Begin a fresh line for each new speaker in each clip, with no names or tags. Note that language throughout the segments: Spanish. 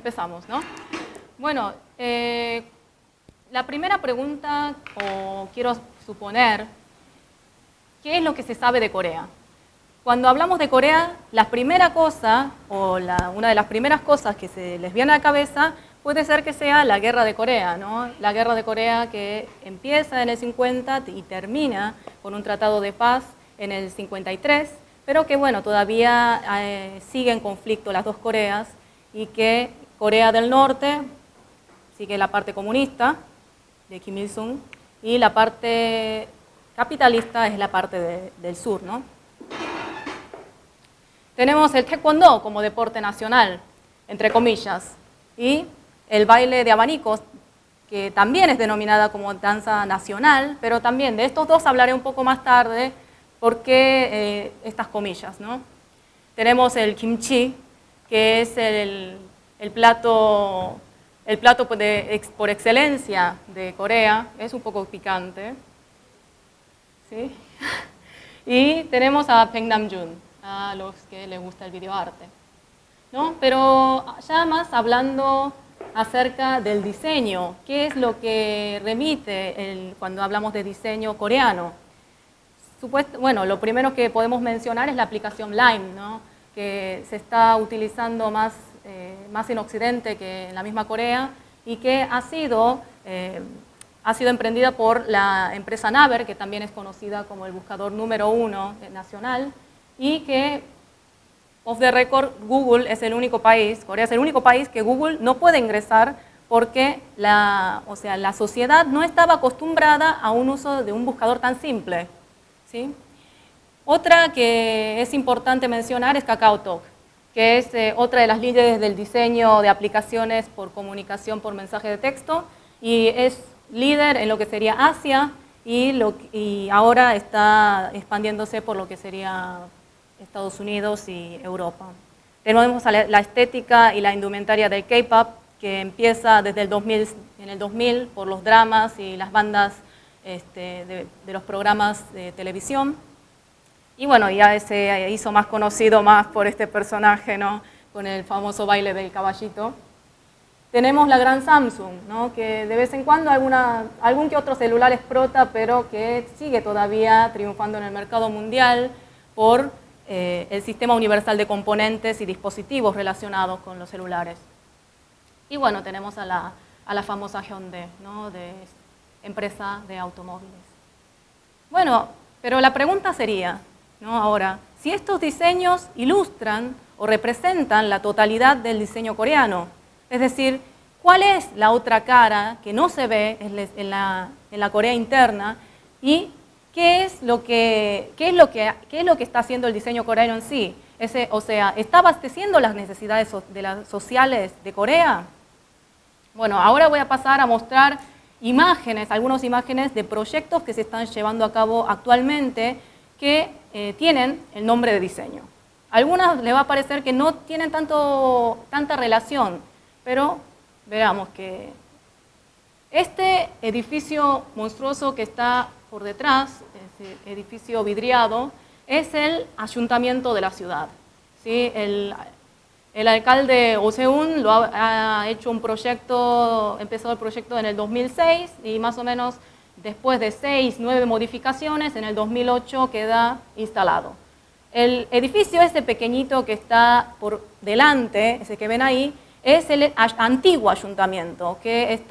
empezamos, ¿no? Bueno, la primera pregunta, o quiero suponer, ¿qué es lo que se sabe de Corea? Cuando hablamos de Corea, la primera cosa, o una de las primeras cosas que se les viene a la cabeza, puede ser que sea la Guerra de Corea, ¿no? La Guerra de Corea que empieza en el 50 y termina con un tratado de paz en el 53, pero que, bueno, todavía sigue en conflicto las dos Coreas, y que Corea del Norte sigue la parte comunista de Kim Il-sung y la parte capitalista es la parte del sur, ¿no? Tenemos el taekwondo como deporte nacional, entre comillas, y el baile de abanicos, que también es denominada como danza nacional, pero también de estos dos hablaré un poco más tarde, porque estas comillas, ¿no? Tenemos el kimchi, que es el plato por excelencia de Corea, es un poco picante, ¿sí? Y tenemos a Baek Nam-jun, a los que les gusta el videoarte, ¿no? Pero ya más hablando acerca del diseño, ¿qué es lo que remite cuando hablamos de diseño coreano? Bueno, lo primero que podemos mencionar es la aplicación Lime, ¿no? Que se está utilizando más en Occidente que en la misma Corea, y que ha sido emprendida por la empresa Naver, que también es conocida como el buscador número 1 nacional, y que, off the record, Google es el único país, Corea es el único país que Google no puede ingresar porque la sociedad no estaba acostumbrada a un uso de un buscador tan simple, ¿sí? Otra que es importante mencionar es KakaoTalk, que es otra de las líderes del diseño de aplicaciones por comunicación por mensaje de texto, y es líder en lo que sería Asia, y ahora está expandiéndose por lo que sería Estados Unidos y Europa. Tenemos la estética y la indumentaria del K-pop, que empieza desde en el 2000 por los dramas y las bandas de los programas de televisión. Y bueno, ya se hizo más conocido más por este personaje, ¿no? Con el famoso baile del caballito. Tenemos la gran Samsung, ¿no? Que de vez en cuando algún que otro celular explota, pero que sigue todavía triunfando en el mercado mundial por el sistema universal de componentes y dispositivos relacionados con los celulares. Y bueno, tenemos a la famosa Hyundai, ¿no? De empresa de automóviles. Bueno, pero la pregunta sería, ¿no? Ahora, si estos diseños ilustran o representan la totalidad del diseño coreano, es decir, ¿cuál es la otra cara que no se ve en la Corea interna, y qué es lo que está haciendo el diseño coreano en sí? ¿Está abasteciendo las necesidades sociales de Corea? Bueno, ahora voy a pasar a mostrar algunas imágenes de proyectos que se están llevando a cabo actualmente que tienen el nombre de diseño. A algunas les va a parecer que no tienen tanta relación, pero veamos que este edificio monstruoso que está por detrás, ese edificio vidriado, es el ayuntamiento de la ciudad, ¿sí? El alcalde Oh Se-un ha hecho un proyecto, empezó el proyecto en el 2006, y más o menos después de 6-9 modificaciones, en el 2008 queda instalado. El edificio ese pequeñito que está por delante, ese que ven ahí, es el antiguo ayuntamiento, que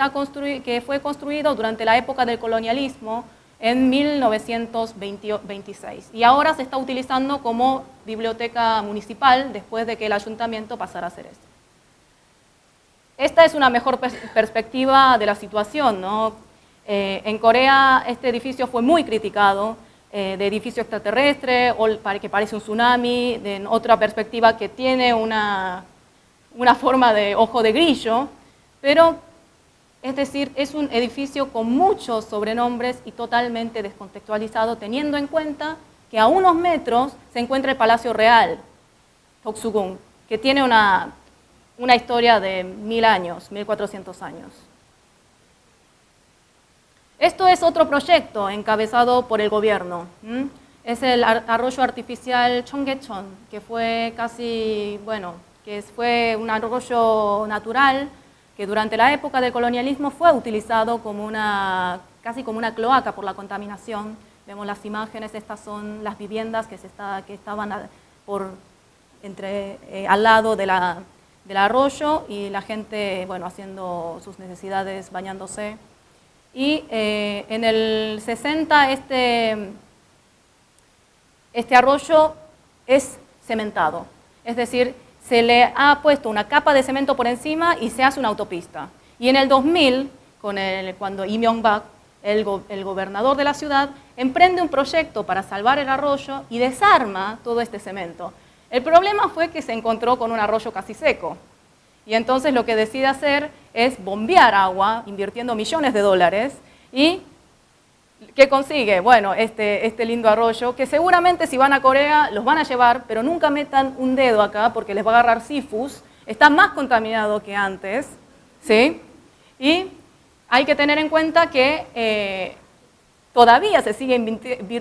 fue construido durante la época del colonialismo en 1926, y ahora se está utilizando como biblioteca municipal después de que el ayuntamiento pasara a ser esto. Esta es una mejor perspectiva de la situación, ¿no? En Corea este edificio fue muy criticado, de edificio extraterrestre, o que parece un tsunami, en otra perspectiva que tiene una forma de ojo de grillo, pero es decir, es un edificio con muchos sobrenombres y totalmente descontextualizado, teniendo en cuenta que a unos metros se encuentra el Palacio Real, Toksugung, que tiene una historia de 1000 años, 1400 años. Esto es otro proyecto encabezado por el gobierno. Es el arroyo artificial Cheonggyecheon, que fue casi, bueno, que fue un arroyo natural que durante la época del colonialismo fue utilizado como casi como una cloaca por la contaminación. Vemos las imágenes, estas son las viviendas que estaban al lado del arroyo y la gente, bueno, haciendo sus necesidades, bañándose. Y en el 60 este arroyo es cementado, es decir, se le ha puesto una capa de cemento por encima y se hace una autopista. Y en el 2000, cuando Lee Myung-bak, el gobernador de la ciudad, emprende un proyecto para salvar el arroyo y desarma todo este cemento. El problema fue que se encontró con un arroyo casi seco. Y entonces lo que decide hacer es bombear agua, invirtiendo millones de dólares, y ¿qué consigue? Bueno, este lindo arroyo, que seguramente si van a Corea los van a llevar, pero nunca metan un dedo acá porque les va a agarrar sifus, está más contaminado que antes, ¿sí? Y hay que tener en cuenta que todavía se sigue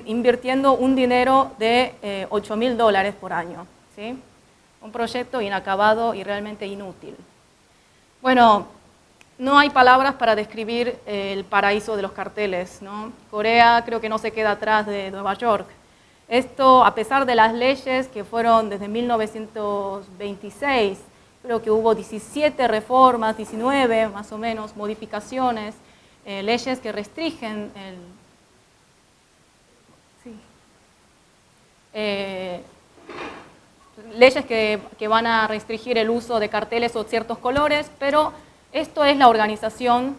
invirtiendo un dinero de $8.000 por año, ¿sí? Un proyecto inacabado y realmente inútil. Bueno, no hay palabras para describir el paraíso de los carteles, ¿no? Corea creo que no se queda atrás de Nueva York. Esto, a pesar de las leyes que fueron desde 1926, creo que hubo 17 reformas, 19 más o menos, modificaciones, leyes que restringen leyes que van a restringir el uso de carteles o ciertos colores, pero esto es la organización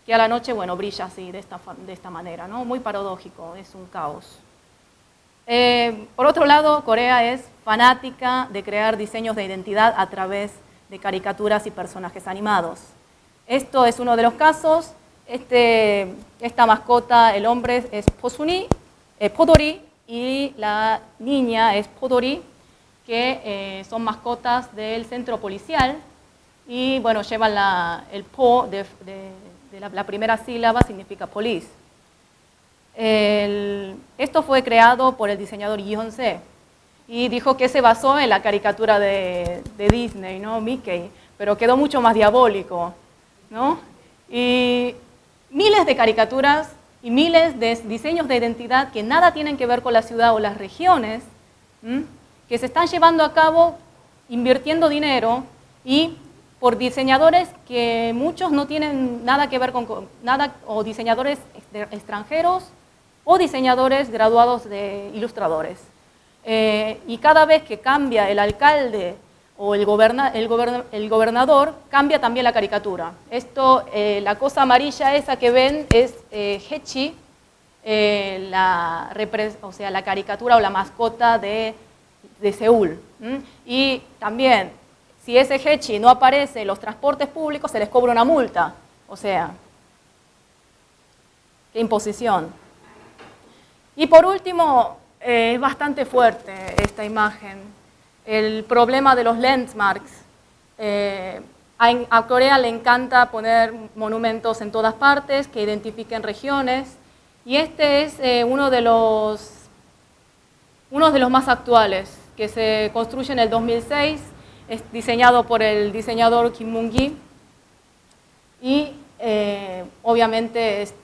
que a la noche, bueno, brilla así, de esta manera, ¿no? Muy paradójico, es un caos. Por otro lado, Corea es fanática de crear diseños de identidad a través de caricaturas y personajes animados. Esto es uno de los casos. Esta mascota, el hombre es Podori y la niña es Podori, que son mascotas del centro policial y bueno, llevan el po de la primera sílaba, significa police. Esto fue creado por el diseñador Lee Hyun-se y dijo que se basó en la caricatura de Disney, ¿no? Mickey, pero quedó mucho más diabólico, ¿no? Y miles de caricaturas y miles de diseños de identidad que nada tienen que ver con la ciudad o las regiones, que se están llevando a cabo invirtiendo dinero y por diseñadores que muchos no tienen nada que ver con nada, o diseñadores extranjeros o diseñadores graduados de ilustradores. Y cada vez que cambia el alcalde o el gobernador, cambia también la caricatura. Esto, la cosa amarilla esa que ven es Haechi, la caricatura o la mascota de Seúl. Y también, si ese Haechi no aparece en los transportes públicos, se les cobra una multa. O sea, qué imposición. Y por último, es bastante fuerte esta imagen, el problema de los landmarks. A Corea le encanta poner monumentos en todas partes que identifiquen regiones, y este es uno de los más actuales, que se construye en el 2006, es diseñado por el diseñador Kim Moon-gi, y obviamente es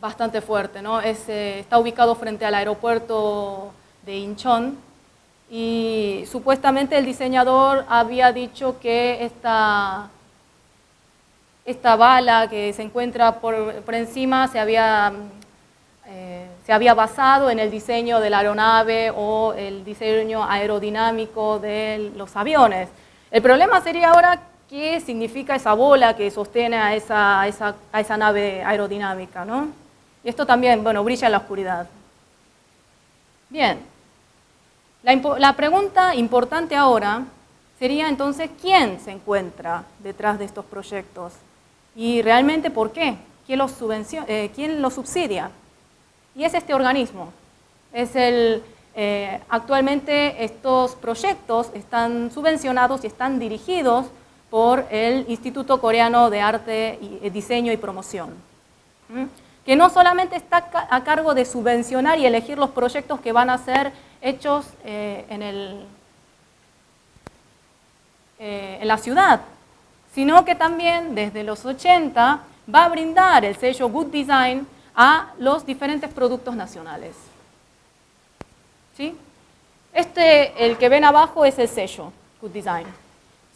bastante fuerte, ¿no? Está ubicado frente al aeropuerto de Incheon, y supuestamente el diseñador había dicho que esta bala que se encuentra por encima se había basado en el diseño de la aeronave o el diseño aerodinámico de los aviones. El problema sería ahora qué significa esa bola que sostiene a esa nave aerodinámica, ¿no? Y esto también, bueno, brilla en la oscuridad. Bien, la pregunta importante ahora sería entonces quién se encuentra detrás de estos proyectos y realmente por qué, quién los subsidia. Y es este organismo. Actualmente estos proyectos están subvencionados y están dirigidos por el Instituto Coreano de Arte, Diseño y Promoción, que no solamente está a cargo de subvencionar y elegir los proyectos que van a ser hechos en en la ciudad, sino que también desde los 80 va a brindar el sello Good Design a los diferentes productos nacionales. ¿Sí? El que ven abajo es el sello Good Design,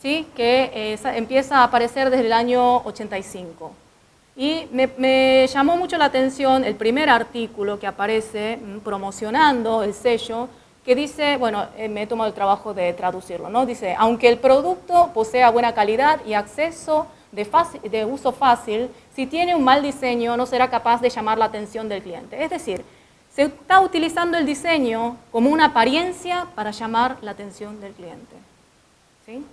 ¿sí? Que empieza a aparecer desde el año 85. Y me llamó mucho la atención el primer artículo que aparece promocionando el sello, que dice, bueno, me he tomado el trabajo de traducirlo, ¿no? Dice, aunque el producto posea buena calidad y acceso de uso fácil, si tiene un mal diseño no será capaz de llamar la atención del cliente. Es decir, se está utilizando el diseño como una apariencia para llamar la atención del cliente. ¿Sí?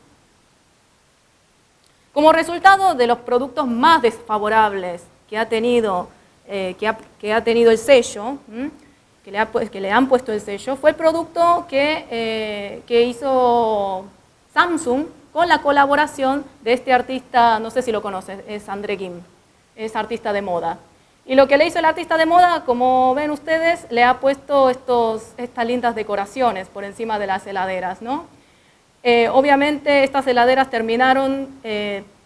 Como resultado de los productos más desfavorables que ha tenido el sello, que le han puesto el sello, fue el producto que hizo Samsung con la colaboración de este artista, no sé si lo conoces, es André Kim, es artista de moda. Y lo que le hizo el artista de moda, como ven ustedes, le ha puesto estas lindas decoraciones por encima de las heladeras, ¿no? Obviamente estas heladeras terminaron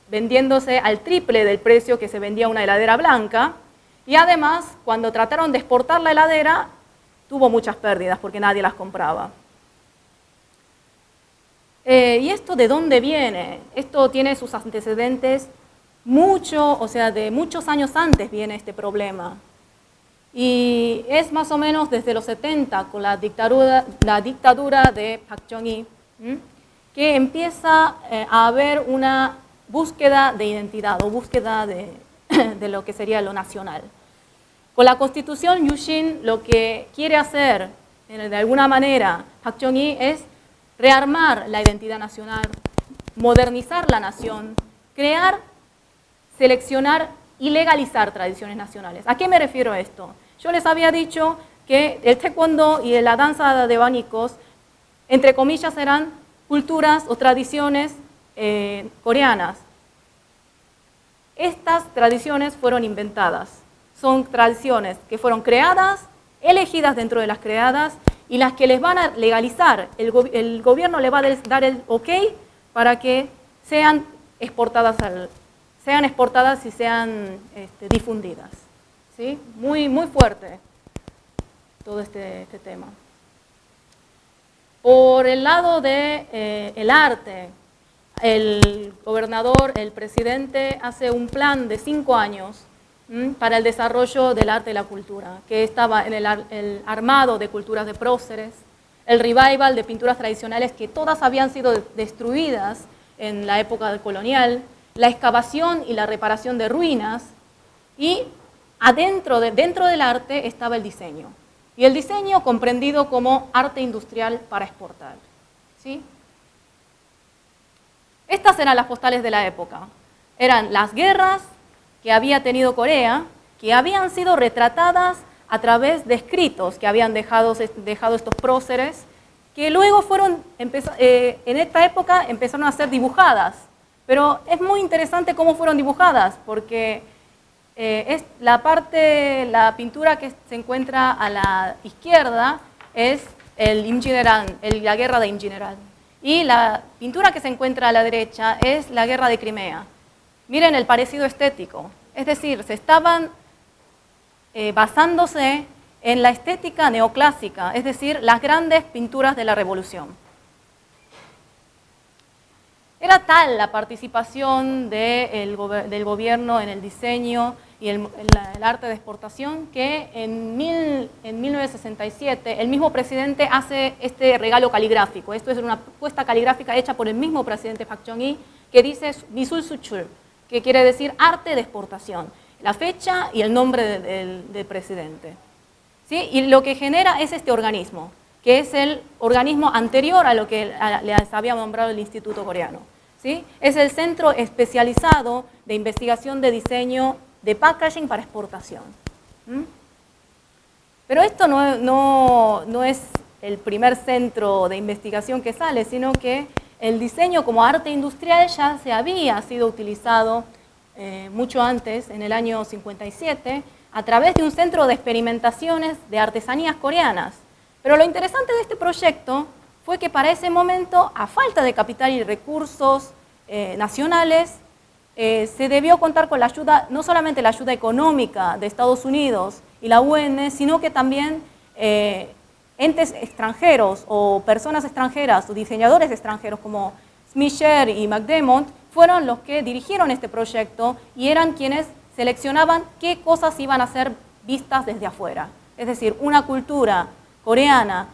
vendiéndose al triple del precio que se vendía una heladera blanca, y además cuando trataron de exportar la heladera tuvo muchas pérdidas porque nadie las compraba. ¿Y esto de dónde viene? Esto tiene sus antecedentes de muchos años antes viene este problema. Y es más o menos desde los 70 con la dictadura de Park Chung-hee, que empieza a haber una búsqueda de identidad o búsqueda de lo que sería lo nacional. Con la Constitución, Yushin lo que quiere hacer, de alguna manera, Park Chung-hee es rearmar la identidad nacional, modernizar la nación, crear, seleccionar y legalizar tradiciones nacionales. ¿A qué me refiero a esto? Yo les había dicho que el taekwondo y la danza de abanicos, entre comillas, eran culturas o tradiciones coreanas. Estas tradiciones fueron inventadas. Son tradiciones que fueron creadas, elegidas dentro de las creadas, y las que les van a legalizar. El gobierno le va a dar el ok para que sean exportadas y sean difundidas. ¿Sí? Muy, muy fuerte todo este tema. Por el lado del arte, el gobernador, el presidente, hace un plan de 5 años para el desarrollo del arte y la cultura, que estaba en el armado de culturas de próceres, el revival de pinturas tradicionales que todas habían sido destruidas en la época colonial, la excavación y la reparación de ruinas, y dentro del arte estaba el diseño. Y el diseño comprendido como arte industrial para exportar. ¿Sí? Estas eran las postales de la época. Eran las guerras que había tenido Corea, que habían sido retratadas a través de escritos que habían dejado estos próceres, que luego en esta época empezaron a ser dibujadas. Pero es muy interesante cómo fueron dibujadas, porque la pintura que se encuentra a la izquierda es la guerra de Imjineran. Y la pintura que se encuentra a la derecha es la guerra de Crimea. Miren el parecido estético. Es decir, se estaban basándose en la estética neoclásica, es decir, las grandes pinturas de la Revolución. Era tal la participación del gobierno en el diseño y el arte de exportación que en 1967 el mismo presidente hace este regalo caligráfico. Esto es una propuesta caligráfica hecha por el mismo presidente Park Chung-hee, que dice Misul Suchul, que quiere decir arte de exportación, la fecha y el nombre del presidente. ¿Sí? Y lo que genera es este organismo, que es el organismo anterior a lo que les había nombrado el Instituto Coreano. ¿Sí? Es el Centro Especializado de Investigación de Diseño de Packaging para Exportación. Pero esto no es el primer centro de investigación que sale, sino que el diseño como arte industrial ya había sido utilizado mucho antes, en el año 57, a través de un centro de experimentaciones de artesanías coreanas. Pero lo interesante de este proyecto fue que para ese momento, a falta de capital y recursos nacionales, se debió contar con la ayuda, no solamente la ayuda económica de Estados Unidos y la UN, sino que también entes extranjeros o personas extranjeras o diseñadores extranjeros como Smisher y McDermott fueron los que dirigieron este proyecto y eran quienes seleccionaban qué cosas iban a ser vistas desde afuera. Es decir, una cultura coreana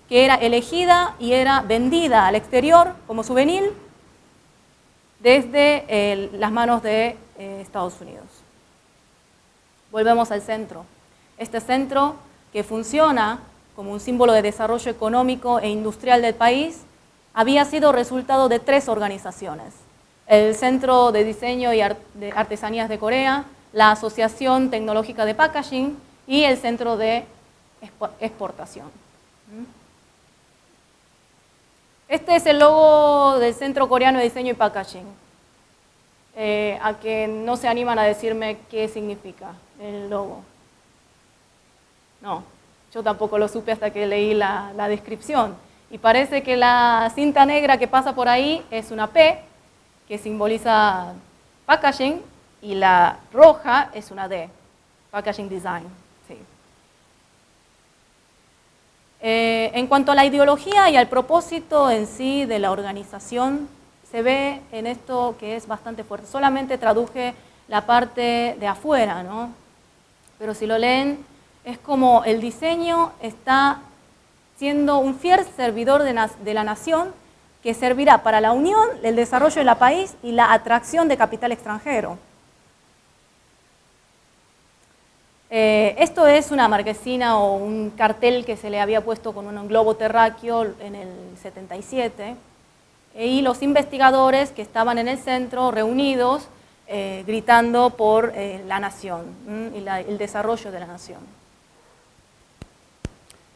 que era elegida y era vendida al exterior como souvenir desde las manos de Estados Unidos. Volvemos al centro. Este centro que funciona como un símbolo de desarrollo económico e industrial del país había sido resultado de 3 organizaciones. El Centro de Diseño y de Artesanías de Corea, la Asociación Tecnológica de Packaging y el Centro de Exportación. Este es el logo del Centro Coreano de Diseño y Packaging. A que no se animan a decirme qué significa el logo. No, yo tampoco lo supe hasta que leí la descripción. Y parece que la cinta negra que pasa por ahí es una P, que simboliza packaging, y la roja es una D, packaging design. Sí. En cuanto a la ideología y al propósito en sí de la organización, se ve en esto que es bastante fuerte. Solamente traduje la parte de afuera, ¿no? Pero si lo leen, es como el diseño está siendo un fiel servidor de la nación que servirá para la unión, el desarrollo del país y la atracción de capital extranjero. Esto es una marquesina o un cartel que se le había puesto con un globo terráqueo en el 77, y los investigadores que estaban en el centro reunidos gritando por la nación y el desarrollo de la nación.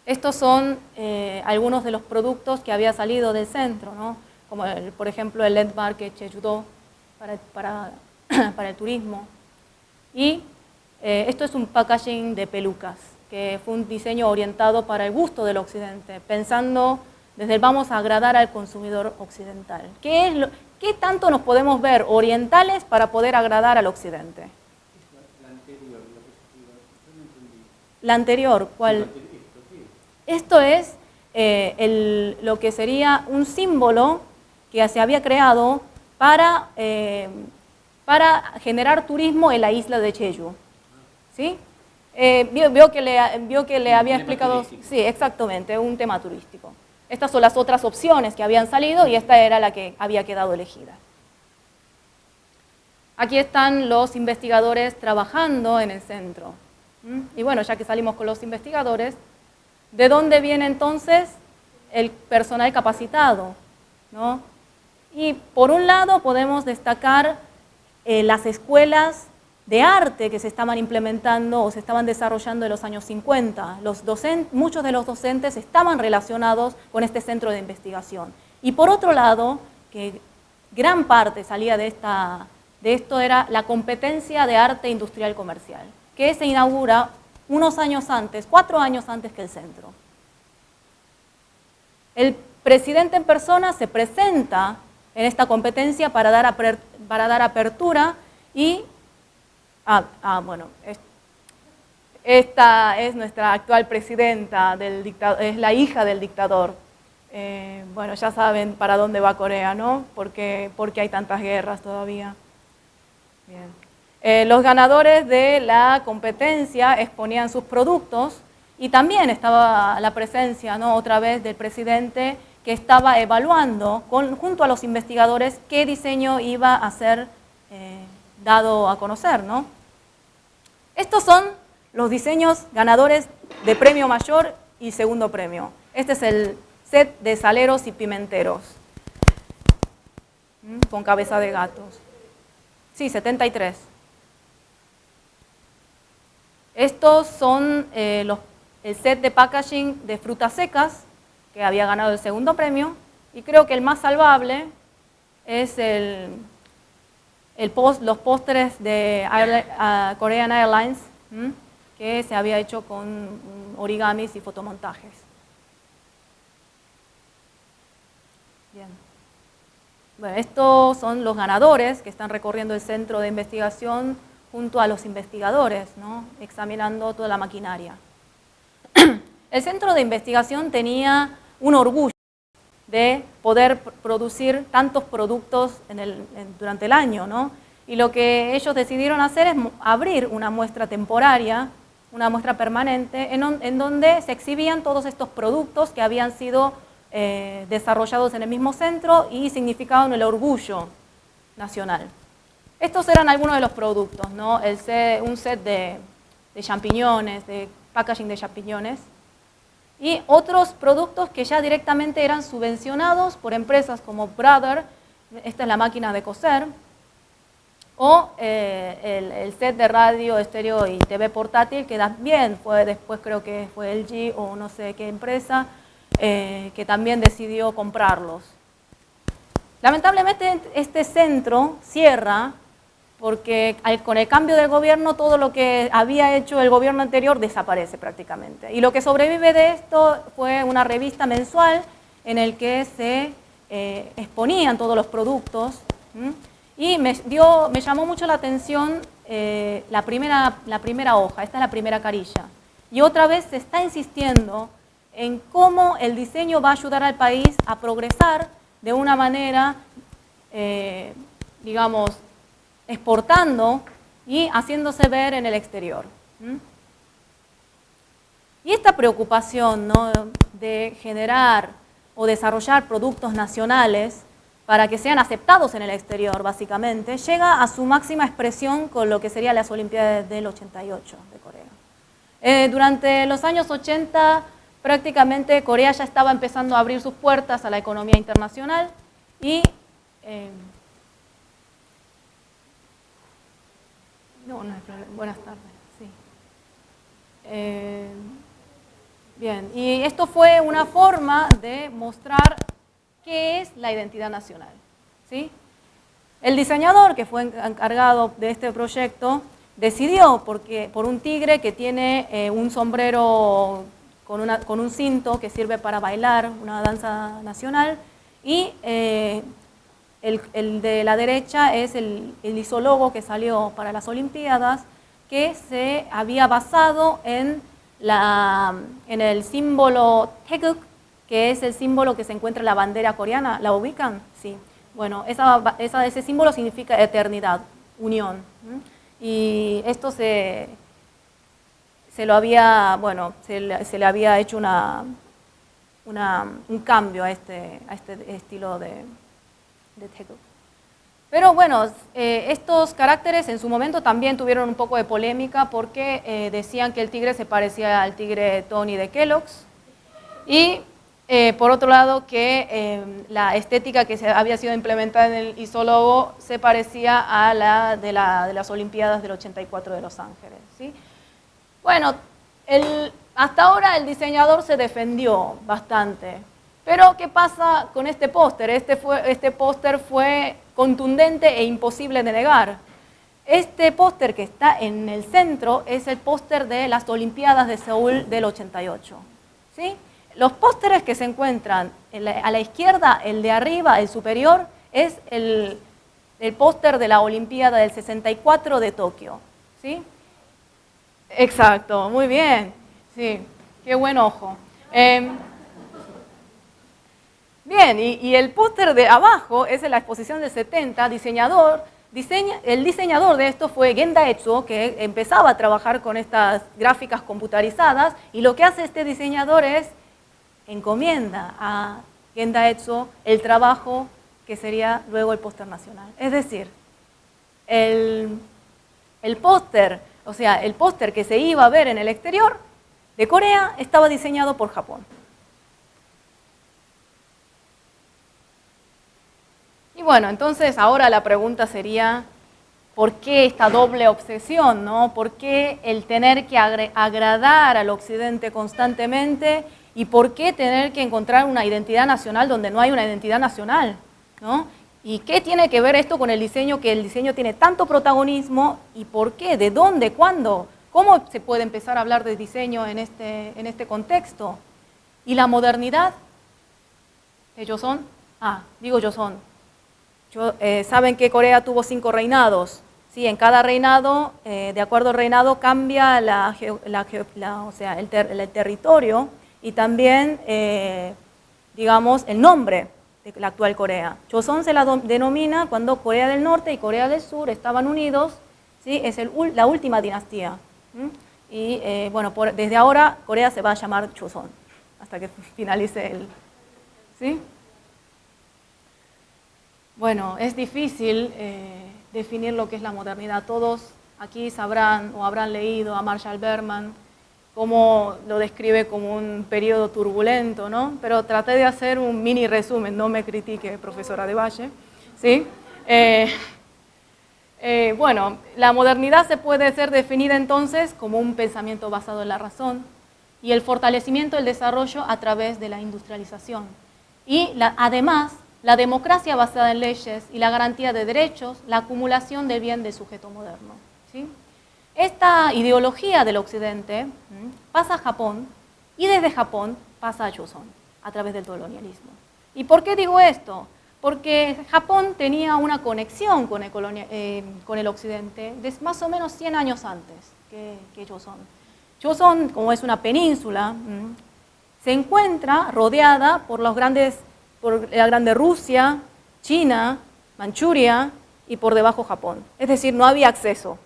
Estos son algunos de los productos que había salido del centro, ¿no? Como por ejemplo el LED bar que Jeju-do para el turismo. Y esto es un packaging de pelucas, que fue un diseño orientado para el gusto del occidente, pensando desde el vamos a agradar al consumidor occidental. ¿Qué tanto nos podemos ver orientales para poder agradar al occidente? La anterior, ¿cuál? Esto es lo que sería un símbolo que se había creado para generar turismo en la isla de Jeju. ¿Sí? Vio que le había explicado. Sí, exactamente, un tema turístico. Estas son las otras opciones que habían salido y esta era la que había quedado elegida. Aquí están los investigadores trabajando en el centro. Y bueno, ya que salimos con los investigadores, ¿de dónde viene entonces el personal capacitado? ¿No? Y por un lado podemos destacar las escuelas de arte que se estaban implementando o se estaban desarrollando en los años 50. Muchos de los docentes estaban relacionados con este centro de investigación. Y por otro lado, que gran parte salía de esto era la competencia de arte industrial comercial, que se inaugura unos años antes, 4 años antes que el centro. El presidente en persona se presenta en esta competencia para dar apertura y bueno, esta es nuestra actual presidenta del dictador, es la hija del dictador. Bueno, ya saben para dónde va Corea, ¿no? Porque hay tantas guerras todavía. Bien. Los ganadores de la competencia exponían sus productos y también estaba la presencia, ¿no?, otra vez del presidente que estaba evaluando junto a los investigadores qué diseño iba a ser dado a conocer, ¿no? Estos son los diseños ganadores de premio mayor y segundo premio. Este es el set de saleros y pimenteros con cabeza de gatos. Sí, 73. Estos son el set de packaging de frutas secas que había ganado el segundo premio, y creo que el más salvable es los pósteres de Korean Airlines, que se había hecho con origamis y fotomontajes. Bien. Bueno, estos son los ganadores que están recorriendo el centro de investigación junto a los investigadores, ¿no? Examinando toda la maquinaria. El centro de investigación tenía un orgullo de poder producir tantos productos durante el año, ¿no? Y lo que ellos decidieron hacer es abrir una muestra temporaria, una muestra permanente, en donde se exhibían todos estos productos que habían sido desarrollados en el mismo centro y significaban el orgullo nacional. Estos eran algunos de los productos, ¿no? Un set de champiñones, de packaging de champiñones, y otros productos que ya directamente eran subvencionados por empresas como Brother, esta es la máquina de coser, o el set de radio, estéreo y TV portátil, que también fue después, creo que fue LG o no sé qué empresa, que también decidió comprarlos. Lamentablemente este centro cierra porque con el cambio del gobierno todo lo que había hecho el gobierno anterior desaparece prácticamente. Y lo que sobrevive de esto fue una revista mensual en el que se exponían todos los productos. Y me llamó mucho la atención la primera hoja, esta es la primera carilla. Y otra vez se está insistiendo en cómo el diseño va a ayudar al país a progresar de una manera, digamos, exportando y haciéndose ver en el exterior. Y esta preocupación, ¿no?, de generar o desarrollar productos nacionales para que sean aceptados en el exterior, básicamente, llega a su máxima expresión con lo que serían las Olimpiadas del 88 de Corea. Durante los años 80, prácticamente Corea ya estaba empezando a abrir sus puertas a la economía internacional y no hay problema. Buenas tardes. Sí. Bien, y esto fue una forma de mostrar qué es la identidad nacional, ¿sí? El diseñador que fue encargado de este proyecto decidió, por un tigre que tiene un sombrero con un cinto que sirve para bailar una danza nacional, y el de la derecha es el isólogo que salió para las Olimpiadas, que se había basado en el símbolo Taeguk, que es el símbolo que se encuentra en la bandera coreana. ¿La ubican? Sí. Bueno, ese símbolo significa eternidad, unión. Y esto se le había hecho un cambio a este estilo de Taeguk. Pero bueno, estos caracteres en su momento también tuvieron un poco de polémica porque decían que el tigre se parecía al tigre Tony de Kellogg's, y por otro lado que la estética que había sido implementada en el isólogo se parecía a la de las Olimpiadas del 84 de Los Ángeles, ¿sí? Bueno, hasta ahora el diseñador se defendió bastante. Pero, ¿qué pasa con este póster? Este póster fue contundente e imposible de negar. Este póster que está en el centro es el póster de las Olimpiadas de Seúl del 88. ¿Sí? Los pósteres que se encuentran a la izquierda, el de arriba, el superior, es el póster de la Olimpiada del 64 de Tokio. ¿Sí? Exacto, muy bien. Sí, qué buen ojo. Bien, y el póster de abajo es en la exposición del 70, el diseñador de esto fue Genda Etsuo, que empezaba a trabajar con estas gráficas computarizadas, y lo que hace este diseñador es encomienda a Genda Etsuo el trabajo que sería luego el póster nacional. Es decir, el póster, o sea, el póster que se iba a ver en el exterior de Corea estaba diseñado por Japón. Y bueno, entonces ahora la pregunta sería, ¿por qué esta doble obsesión, ¿no? ¿Por qué el tener que agradar al occidente constantemente? ¿Y por qué tener que encontrar una identidad nacional donde no hay una identidad nacional, ¿no? ¿Y qué tiene que ver esto con el diseño, que el diseño tiene tanto protagonismo? ¿Y por qué? ¿De dónde? ¿Cuándo? ¿Cómo se puede empezar a hablar de diseño en este contexto? ¿Y la modernidad? Ellos son Digo Joseon. Saben que Corea tuvo 5 reinados. Sí, en cada reinado, de acuerdo al reinado, cambia el territorio y también, digamos, el nombre de la actual Corea. Joseon se la denomina cuando Corea del Norte y Corea del Sur estaban unidos, ¿sí? Es la última dinastía. Y bueno, desde ahora Corea se va a llamar Joseon, hasta que finalice el... ¿Sí? Bueno, es difícil definir lo que es la modernidad. Todos aquí sabrán o habrán leído a Marshall Berman, cómo lo describe como un periodo turbulento, ¿no? Pero traté de hacer un mini resumen, no me critique, profesora de Valle, ¿sí? Bueno, la modernidad se puede ser definida entonces como un pensamiento basado en la razón y el fortalecimiento del desarrollo a través de la industrialización. Y además, la democracia basada en leyes y la garantía de derechos, la acumulación del bien del sujeto moderno, ¿sí? Esta ideología del Occidente pasa a Japón y desde Japón pasa a Joseon a través del colonialismo. ¿Y por qué digo esto? Porque Japón tenía una conexión con el Occidente desde más o menos 100 años antes que Joseon. Joseon, como es una península, se encuentra rodeada por la grande Rusia, China, Manchuria y por debajo Japón. Es decir, no había acceso.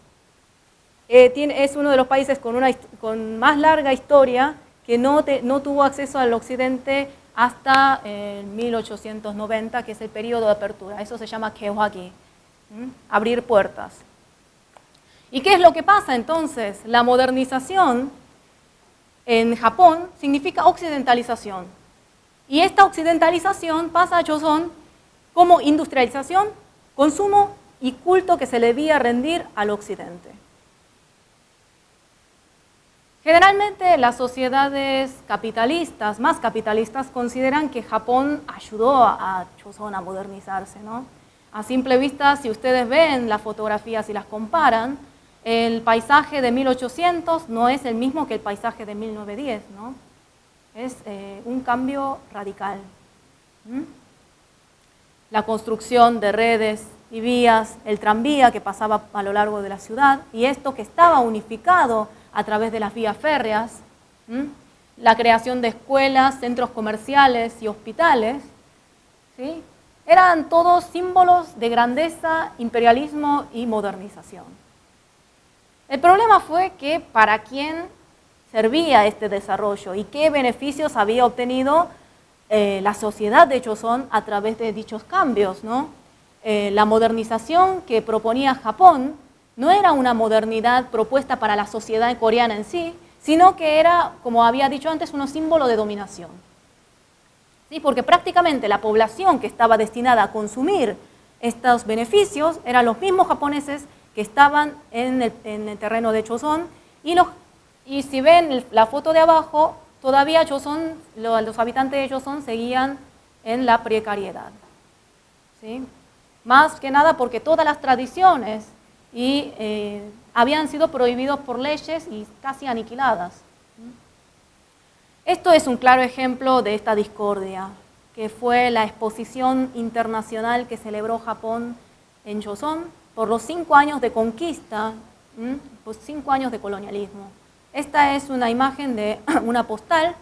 Es uno de los países con más larga historia que no tuvo acceso al occidente hasta 1890, que es el periodo de apertura. Eso se llama Kewagi, abrir puertas. ¿Y qué es lo que pasa entonces? La modernización en Japón significa occidentalización. Y esta occidentalización pasa a Joseon como industrialización, consumo y culto que se le debía rendir al occidente. Generalmente las sociedades capitalistas, más capitalistas, consideran que Japón ayudó a Joseon a modernizarse, ¿no? A simple vista, si ustedes ven las fotografías y las comparan, el paisaje de 1800 no es el mismo que el paisaje de 1910, ¿no? Es un cambio radical. La construcción de redes y vías, el tranvía que pasaba a lo largo de la ciudad, y esto que estaba unificado a través de las vías férreas, la creación de escuelas, centros comerciales y hospitales, ¿sí? Eran todos símbolos de grandeza, imperialismo y modernización. El problema fue que para quién servía este desarrollo y qué beneficios había obtenido la sociedad de Joseon a través de dichos cambios, ¿no? La modernización que proponía Japón no era una modernidad propuesta para la sociedad coreana en sí, sino que era, como había dicho antes, un símbolo de dominación. ¿Sí? Porque prácticamente la población que estaba destinada a consumir estos beneficios eran los mismos japoneses que estaban en el terreno de Joseon, y si ven la foto de abajo, todavía los habitantes de Joseon seguían en la precariedad, ¿sí? Más que nada porque todas las tradiciones habían sido prohibidos por leyes y casi aniquiladas. Esto es un claro ejemplo de esta discordia, que fue la exposición internacional que celebró Japón en Joseon por los 5 años de conquista, pues 5 años de colonialismo. Esta es una imagen de una postal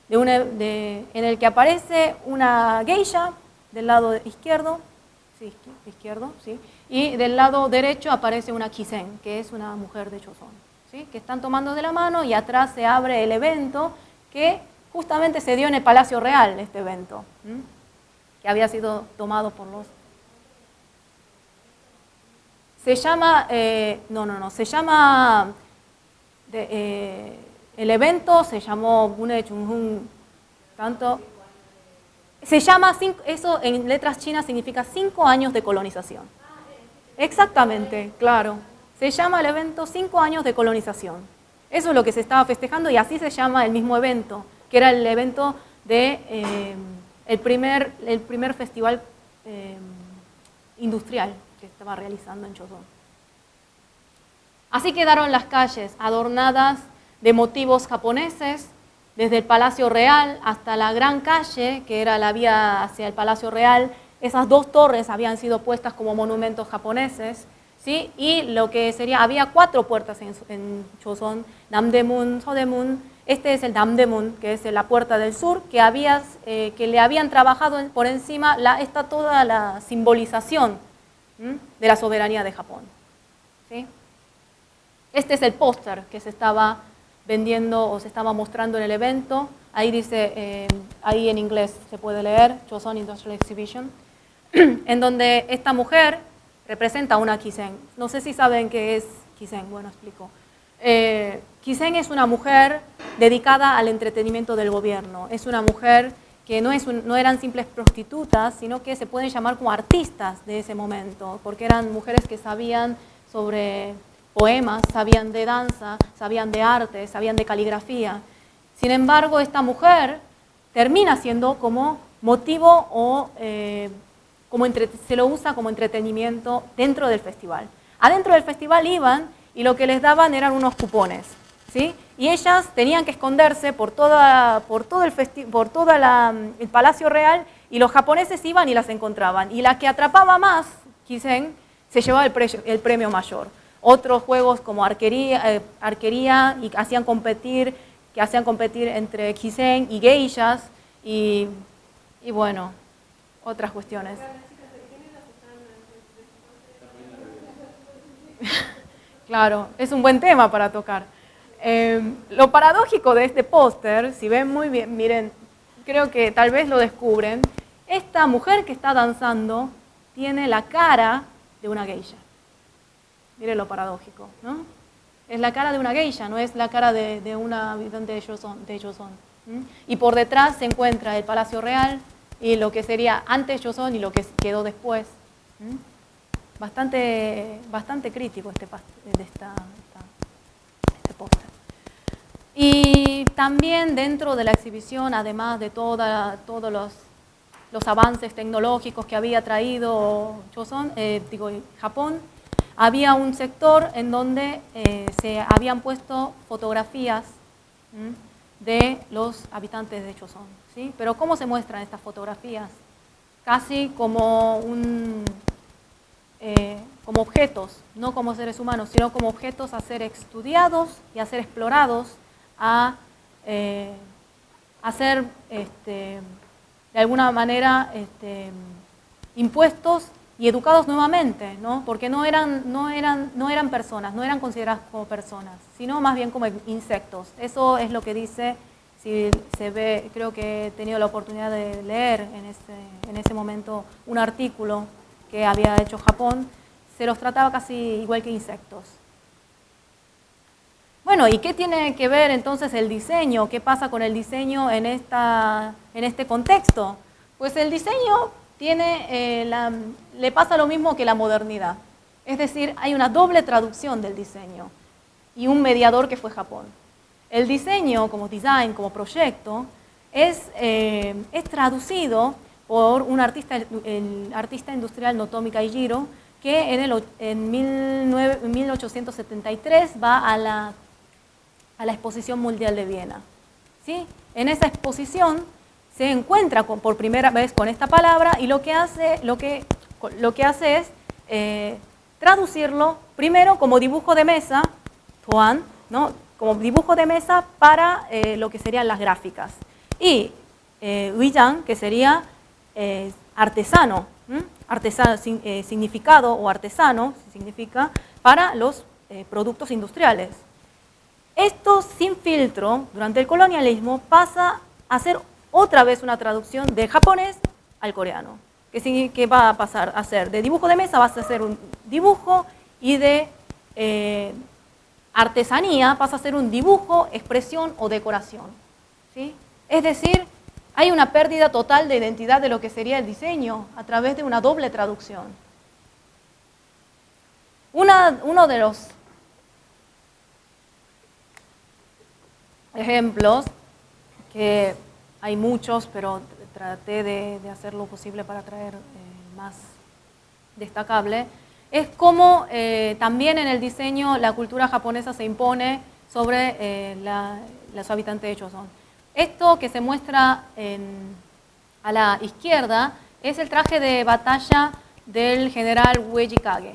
en el que aparece una geisha del lado izquierdo, sí, y del lado derecho aparece una kisen, que es una mujer de Joseon, ¿sí? Que están tomando de la mano y atrás se abre el evento que justamente se dio en el Palacio Real, este evento, que había sido tomado por los... Se llama, el evento se llamó se llama, eso en letras chinas significa 5 años de colonización. Exactamente, claro. Se llama el evento 5 años de colonización. Eso es lo que se estaba festejando y así se llama el mismo evento, que era el evento de el primer festival industrial que estaba realizando en Joseon. Así quedaron las calles adornadas de motivos japoneses, desde el Palacio Real hasta la gran calle, que era la vía hacia el Palacio Real. Esas dos torres habían sido puestas como monumentos japoneses, ¿sí? Y lo que sería, había 4 puertas en Joseon, Namdaemun, Seodaemun. Este es el Namdaemun, que es la puerta del sur, que le habían trabajado por encima está toda la simbolización de la soberanía de Japón, ¿sí? Este es el póster que se estaba vendiendo o se estaba mostrando en el evento. Ahí dice, ahí en inglés se puede leer, Joseon Industrial Exhibition, en donde esta mujer representa una kisen. No sé si saben qué es kisen, bueno, explico. Kisen es una mujer dedicada al entretenimiento del gobierno. Es una mujer que no eran simples prostitutas, sino que se pueden llamar como artistas de ese momento, porque eran mujeres que sabían sobre poemas, sabían de danza, sabían de arte, sabían de caligrafía. Sin embargo, esta mujer termina siendo como motivo o se lo usa como entretenimiento dentro del festival. Adentro del festival iban y lo que les daban eran unos cupones, ¿sí? Y ellas tenían que esconderse por todo el Palacio Real, y los japoneses iban y las encontraban. Y la que atrapaba más, kisen, se llevaba el premio mayor. Otros juegos como arquería y hacían competir entre kisen y geishas y bueno, otras cuestiones. Claro, es un buen tema para tocar. Lo paradójico de este póster, si ven muy bien, miren, creo que tal vez lo descubren, esta mujer que está danzando tiene la cara de una geisha. Miren lo paradójico, ¿no? Es la cara de una geisha, no es la cara de una habitante de Joseon. Y por detrás se encuentra el Palacio Real y lo que sería antes Joseon y lo que quedó después. Bastante crítico este póster. Y también dentro de la exhibición, además de todos los avances tecnológicos que había traído Japón, había un sector en donde se habían puesto fotografías de los habitantes de Joseon, ¿sí? Pero ¿cómo se muestran estas fotografías? Casi como como objetos, no como seres humanos, sino como objetos a ser estudiados y a ser explorados, a ser de alguna manera impuestos y educados nuevamente, ¿no? Porque no eran personas, no eran consideradas como personas, sino más bien como insectos. Eso es lo que dice, si se ve, creo que he tenido la oportunidad de leer en ese momento un artículo que había hecho Japón, se los trataba casi igual que insectos. Bueno, ¿y qué tiene que ver entonces el diseño? ¿Qué pasa con el diseño en este contexto? Pues el diseño le pasa lo mismo que la modernidad. Es decir, hay una doble traducción del diseño y un mediador que fue Japón. El diseño como design, como proyecto, es traducido por un el artista industrial Notomi Kaijiro, que en 1873 va a la Exposición Mundial de Viena, ¿sí? En esa exposición se encuentra por primera vez con esta palabra y lo que hace es traducirlo primero como dibujo de mesa, Toan, ¿no? Como dibujo de mesa para lo que serían las gráficas. Y Uiyang, que sería artesano, significado o artesano, significa para los productos industriales. Esto sin filtro, durante el colonialismo, pasa a ser otra vez una traducción de japonés al coreano. Que va a pasar a ser de dibujo de mesa, va a ser un dibujo, y de artesanía pasa a ser un dibujo, expresión o decoración, ¿sí? Es decir, hay una pérdida total de identidad de lo que sería el diseño a través de una doble traducción. Uno de los ejemplos, que hay muchos, pero traté de hacer lo posible para traer más destacable, es cómo también en el diseño la cultura japonesa se impone sobre los habitantes de Joseon. Esto que se muestra a la izquierda es el traje de batalla del general Uejikage,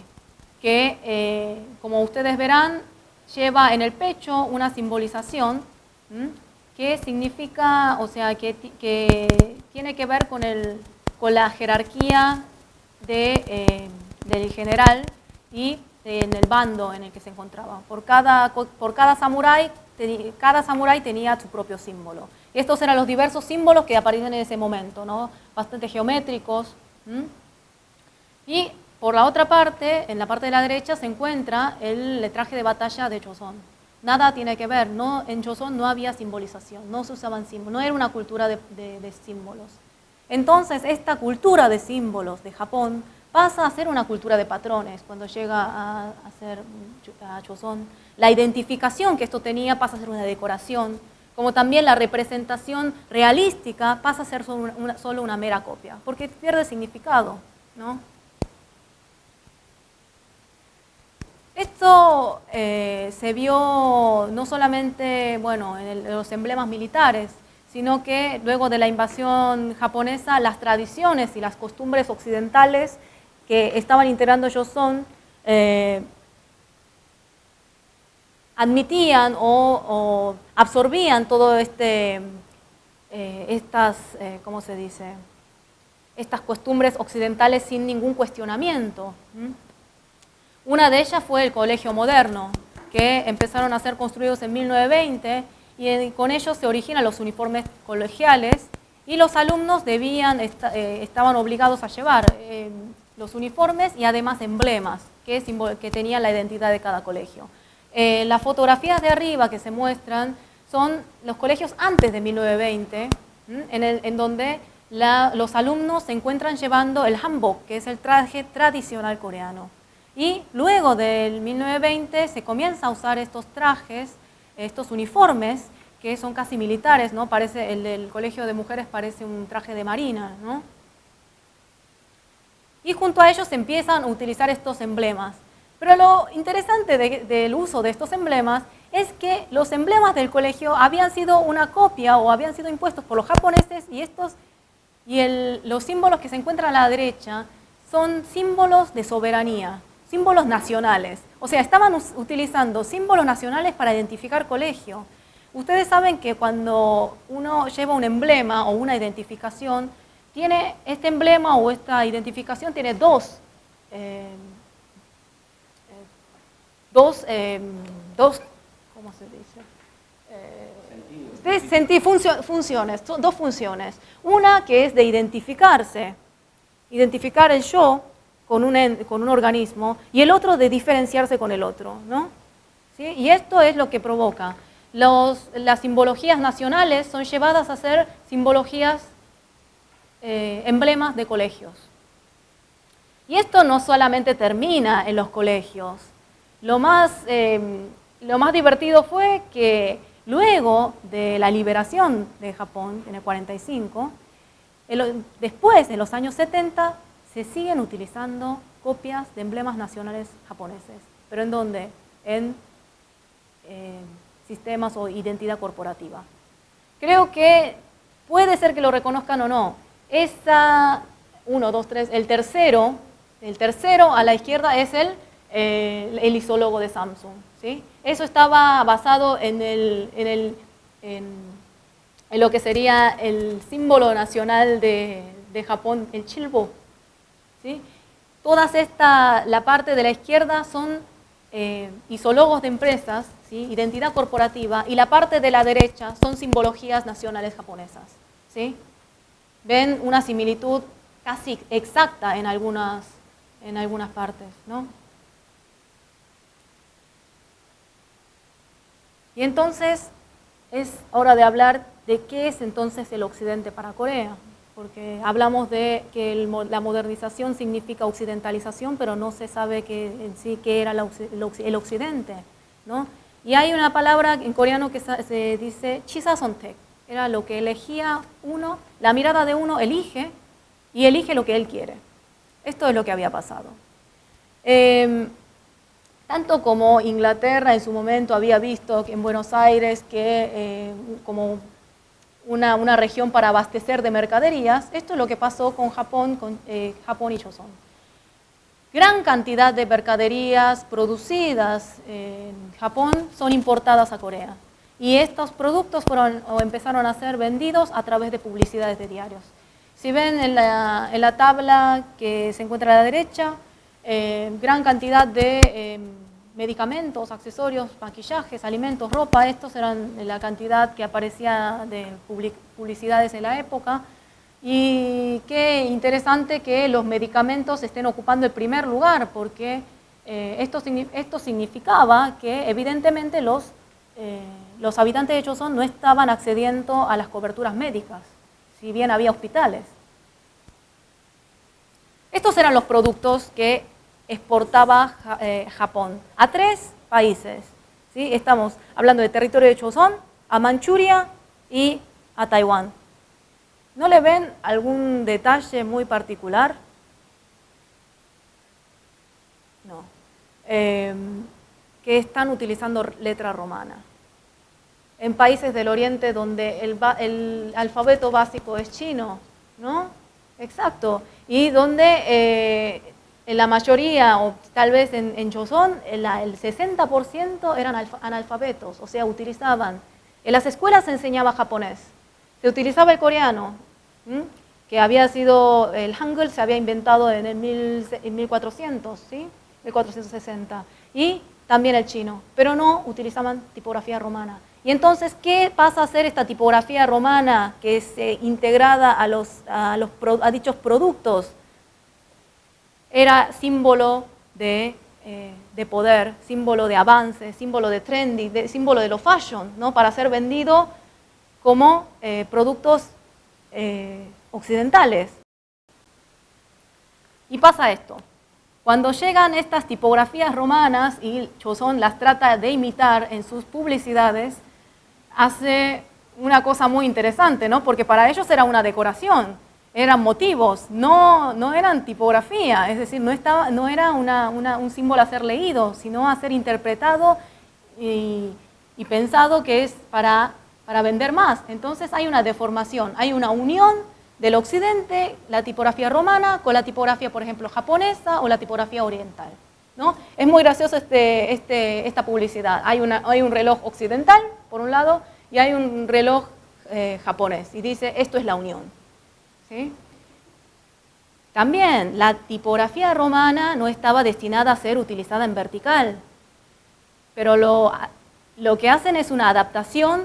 que como ustedes verán lleva en el pecho una simbolización que significa, o sea, que tiene que ver con la jerarquía del general y en el bando en el que se encontraba. Por cada samurái tenía su propio símbolo. Y estos eran los diversos símbolos que aparecen en ese momento, ¿no? Bastante geométricos. Y por la otra parte, en la parte de la derecha, se encuentra el traje de batalla de Joseon. Nada tiene que ver, ¿no? En Joseon no había simbolización, no se usaban símbolos, no era una cultura de símbolos. Entonces, esta cultura de símbolos de Japón pasa a ser una cultura de patrones cuando llega a Joseon. La identificación que esto tenía pasa a ser una decoración, como también la representación realística pasa a ser solo una mera copia, porque pierde significado, ¿no? Esto se vio no solamente, bueno, en los emblemas militares, sino que luego de la invasión japonesa, las tradiciones y las costumbres occidentales que estaban integrando Joseon admitían o absorbían todo ¿cómo se dice? Estas costumbres occidentales sin ningún cuestionamiento. Una de ellas fue el colegio moderno, que empezaron a ser construidos en 1920 y con ellos se originan los uniformes colegiales y los alumnos estaban obligados a llevar los uniformes y además emblemas que tenían la identidad de cada colegio. Las fotografías de arriba que se muestran son los colegios antes de 1920, en donde los alumnos se encuentran llevando el hanbok, que es el traje tradicional coreano. Y luego del 1920 se comienza a usar estos trajes, estos uniformes, que son casi militares, ¿no? El del colegio de mujeres parece un traje de marina, ¿no? Y junto a ellos se empiezan a utilizar estos emblemas. Pero lo interesante del uso de estos emblemas es que los emblemas del colegio habían sido una copia o habían sido impuestos por los japoneses los símbolos que se encuentran a la derecha son símbolos de soberanía, símbolos nacionales. O sea, estaban utilizando símbolos nacionales para identificar colegio. Ustedes saben que cuando uno lleva un emblema o una identificación, tiene este emblema o esta identificación tiene dos ¿cómo se dice? Funciones, dos funciones. Una que es de identificar el yo con un organismo, y el otro de diferenciarse con el otro, ¿no? ¿Sí? Y esto es lo que provoca. Las simbologías nacionales son llevadas a ser simbologías, emblemas de colegios. Y esto no solamente termina en los colegios. Lo más divertido fue que luego de la liberación de Japón en el 45, después de los años 70, se siguen utilizando copias de emblemas nacionales japoneses. ¿Pero en dónde? En sistemas o identidad corporativa. Creo que puede ser que lo reconozcan o no. El tercero a la izquierda es el isólogo de Samsung, ¿sí? Eso estaba basado en lo que sería el símbolo nacional de Japón, el chilbo, ¿sí? La parte de la izquierda son isólogos de empresas, ¿sí? Identidad corporativa, y la parte de la derecha son simbologías nacionales japonesas, ¿sí? Ven una similitud casi exacta en algunas partes, ¿no? Y entonces es hora de hablar de qué es entonces el Occidente para Corea, porque hablamos de que la modernización significa occidentalización, pero no se sabe en sí qué era el Occidente, ¿no? Y hay una palabra en coreano que se dice chisasontek, era lo que elegía uno, la mirada de uno elige lo que él quiere. Esto es lo que había pasado. Tanto como Inglaterra en su momento había visto que en Buenos Aires que como una región para abastecer de mercaderías. Esto es lo que pasó con Japón y Joseon. Gran cantidad de mercaderías producidas en Japón son importadas a Corea. Y estos productos empezaron a ser vendidos a través de publicidades de diarios. Si ven en la tabla que se encuentra a la derecha, gran cantidad de medicamentos, accesorios, maquillajes, alimentos, ropa, estos eran la cantidad que aparecía de publicidades en la época. Y qué interesante que los medicamentos estén ocupando el primer lugar, porque esto significaba que evidentemente los habitantes de Joseon no estaban accediendo a las coberturas médicas, si bien había hospitales. Estos eran los productos que exportaba Japón a 3 países. ¿Sí? Estamos hablando del territorio de Joseon, a Manchuria y a Taiwán. ¿No le ven algún detalle muy particular? No. Que están utilizando letra romana. En países del Oriente donde el alfabeto básico es chino, ¿no? Exacto. Y donde en la mayoría, o tal vez en Joseon, el 60% eran analfabetos, o sea, utilizaban. En las escuelas se enseñaba japonés, se utilizaba el coreano, que había sido, el Hangul se había inventado en 1400, ¿sí? 1460, y también el chino, pero no utilizaban tipografía romana. Y entonces, ¿qué pasa a ser esta tipografía romana que es integrada a dichos productos? Era símbolo de poder, símbolo de avance, símbolo de trendy, símbolo de lo fashion, ¿no? Para ser vendido como productos occidentales. Y pasa esto. Cuando llegan estas tipografías romanas y Joseon las trata de imitar en sus publicidades, hace una cosa muy interesante, ¿no? Porque para ellos era una decoración, eran motivos, no eran tipografía, es decir, no era un símbolo a ser leído, sino a ser interpretado y pensado que es para vender más. Entonces hay una deformación, hay una unión del occidente, la tipografía romana, con la tipografía, por ejemplo, japonesa o la tipografía oriental, ¿no? Es muy gracioso esta publicidad. Hay un reloj occidental, por un lado, y hay un reloj japonés, y dice, esto es la unión. ¿Sí? También la tipografía romana no estaba destinada a ser utilizada en vertical, pero lo que hacen es una adaptación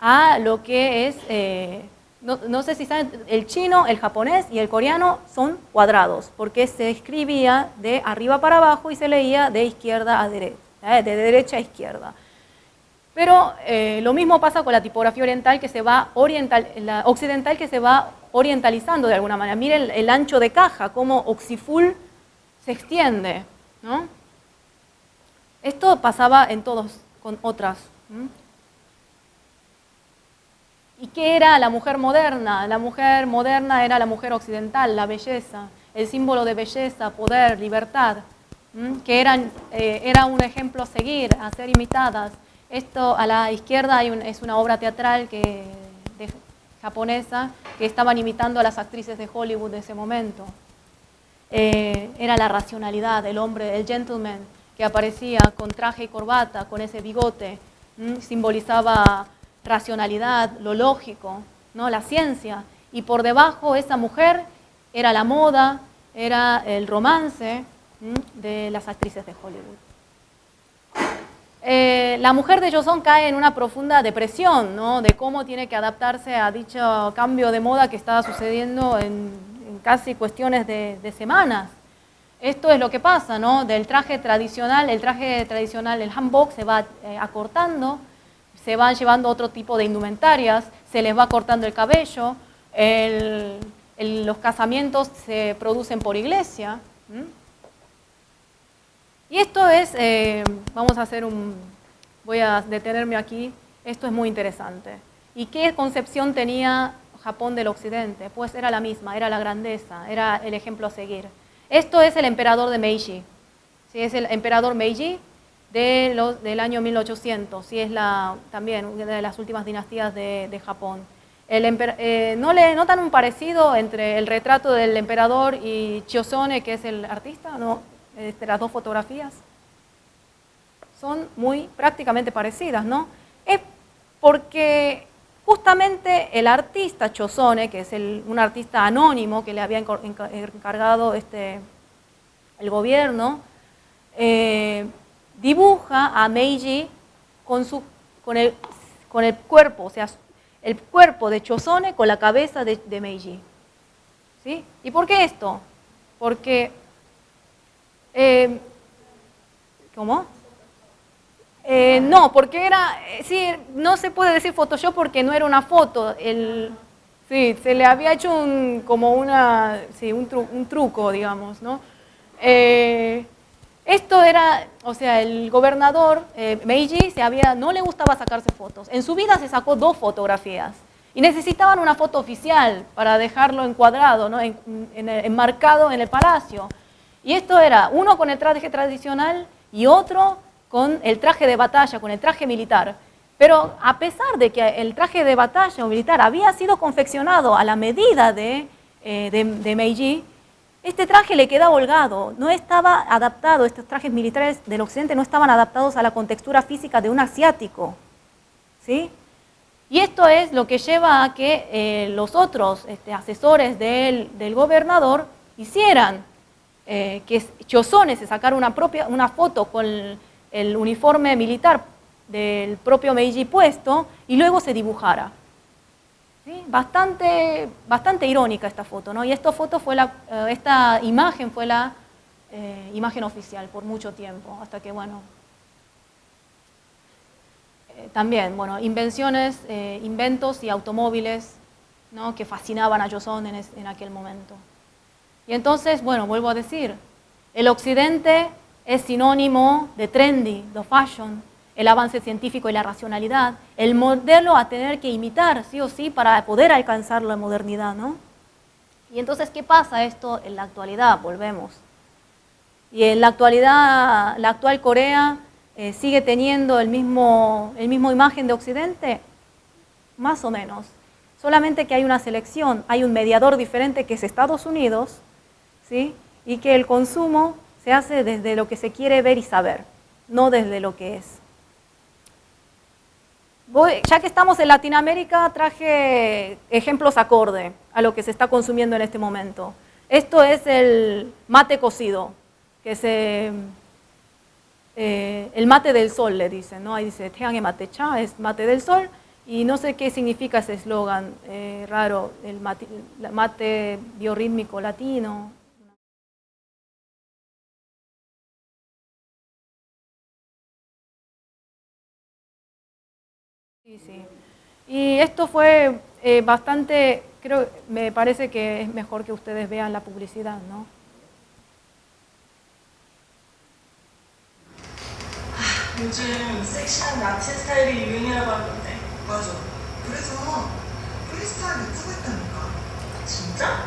a lo que es, no sé si saben, el chino, el japonés y el coreano son cuadrados, porque se escribía de arriba para abajo y se leía de izquierda a derecha, de derecha a izquierda. Pero lo mismo pasa con la tipografía oriental que se va occidental que se va orientalizando de alguna manera. Miren el ancho de caja, cómo Oxiful se extiende, ¿no? Esto pasaba en todos con otras. ¿Y qué era la mujer moderna? La mujer moderna era la mujer occidental, la belleza, el símbolo de belleza, poder, libertad, que era un ejemplo a seguir, a ser imitadas. Esto a la izquierda es una obra teatral japonesa que estaban imitando a las actrices de Hollywood de ese momento. Era la racionalidad, el hombre, el gentleman, que aparecía con traje y corbata, con ese bigote, simbolizaba racionalidad, lo lógico, ¿no? La ciencia. Y por debajo esa mujer era la moda, era el romance de las actrices de Hollywood. La mujer de Joseon cae en una profunda depresión, ¿no? De cómo tiene que adaptarse a dicho cambio de moda que estaba sucediendo en casi cuestiones de semanas. Esto es lo que pasa, ¿no? Del traje tradicional, el hanbok se va acortando, se van llevando otro tipo de indumentarias, se les va cortando el cabello, los casamientos se producen por iglesia. Y esto es, voy a detenerme aquí, esto es muy interesante. ¿Y qué concepción tenía Japón del occidente? Pues era la misma, era la grandeza, era el ejemplo a seguir. Esto es el emperador de Meiji, ¿sí? Es el emperador Meiji del año 1800, ¿sí? Es también una de las últimas dinastías de Japón. ¿No le notan un parecido entre el retrato del emperador y Chiossone, que es el artista? ¿No? Las dos fotografías son prácticamente parecidas, ¿no? Es porque justamente el artista Chiossone, que es un artista anónimo que le había encargado el gobierno, dibuja a Meiji con el cuerpo, o sea, el cuerpo de Chiossone con la cabeza de Meiji. ¿Sí? ¿Y por qué esto? Porque, ¿cómo? No, porque sí, no se puede decir Photoshop porque no era una foto. Sí, se le había hecho un truco, digamos, ¿no? Esto era, o sea, el gobernador Meiji no le gustaba sacarse fotos. En su vida se sacó 2 fotografías y necesitaban una foto oficial para dejarlo encuadrado, ¿no? Enmarcado en el palacio. Y esto era uno con el traje tradicional y otro con el traje de batalla, con el traje militar. Pero a pesar de que el traje de batalla o militar había sido confeccionado a la medida de Meiji, este traje le quedaba holgado, no estaba adaptado, estos trajes militares del occidente no estaban adaptados a la contextura física de un asiático. ¿Sí? Y esto es lo que lleva a que los otros asesores del gobernador hicieran que Chiossone se sacara una foto con el uniforme militar del propio Meiji puesto y luego se dibujara. ¿Sí? Bastante irónica esta foto, ¿no? Y esta imagen fue la imagen oficial por mucho tiempo, hasta que, bueno, también, bueno, inventos y automóviles, ¿no? Que fascinaban a Chiossone en aquel momento. Y entonces, bueno, vuelvo a decir, el occidente es sinónimo de trendy, de fashion, el avance científico y la racionalidad, el modelo a tener que imitar, sí o sí, para poder alcanzar la modernidad, ¿no? Y entonces, ¿qué pasa esto en la actualidad? Volvemos. Y en la actualidad, la actual Corea sigue teniendo el mismo imagen de Occidente, más o menos. Solamente que hay una selección, hay un mediador diferente que es Estados Unidos, ¿sí? Y que el consumo se hace desde lo que se quiere ver y saber, no desde lo que es. Ya que estamos en Latinoamérica, traje ejemplos acorde a lo que se está consumiendo en este momento. Esto es el mate cocido, que es el mate del sol, le dicen, ¿no? Ahí dice, Teangé mate cha, es mate del sol, y no sé qué significa ese eslogan raro, el mate biorrítmico latino. Sí, sí. Y esto fue bastante, me parece que es mejor que ustedes vean la publicidad, ¿no?
요즘 섹시한 나체 스타일이 유행이라고 하던데.
맞아. 그래서 프리스타일 유튜브 했다니까.
진짜?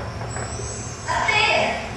어때?